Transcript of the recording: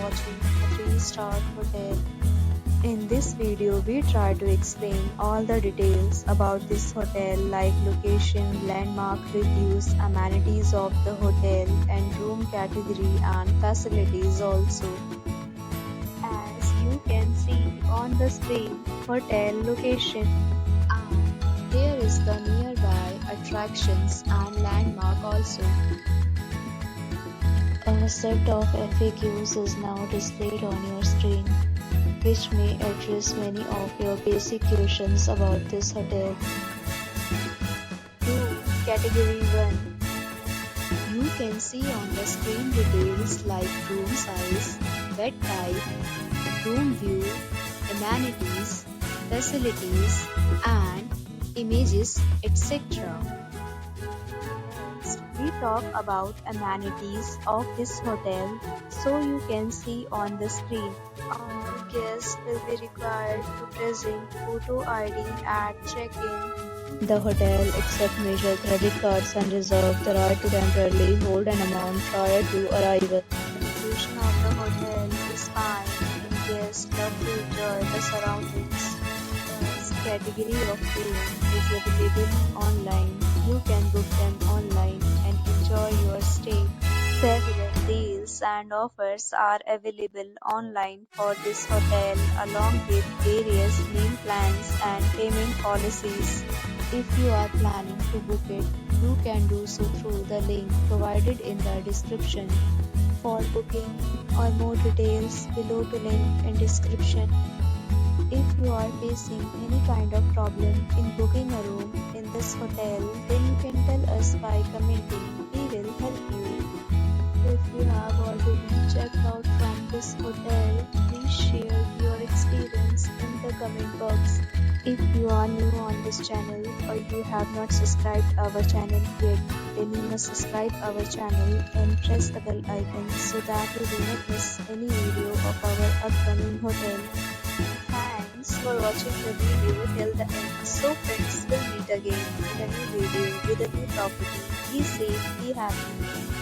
watching a 3-star hotel. In this video, we try to explain all the details about this hotel like location, landmark reviews, amenities of the hotel, and room category and facilities also. As you can see on the screen, hotel location. And here is the nearby attractions and landmark also. A set of FAQs is now displayed on your screen, which may address many of your basic questions about this hotel. Room Category 1. You can see on the screen details like room size, bed type, room view, amenities, facilities, and images, etc. We talk about amenities of this hotel, so you can see on the screen. All guests will be required to present photo ID at check-in. The hotel accepts major credit cards and reserves the right to temporarily hold an amount prior to arrival. The location of the hotel is fine and guests love to enjoy the surroundings. The category of room is available online. You can book them online and enjoy your stay. Several deals and offers are available online for this hotel along with various meal plans and payment policies. If you are planning to book it, you can do so through the link provided in the description. For booking or more details, below the link in description. If you are facing any kind of problem in booking a room in this hotel, then you can tell us by commenting. We will help you. If you have already checked out from this hotel, please share your experience in the comment box. If you are new on this channel or you have not subscribed our channel yet, then you must subscribe our channel and press the bell icon so that you do not miss any video of our upcoming hotel. Thanks for watching the video till the end. So friends, will meet again in a new video with a new property. Be safe, be happy.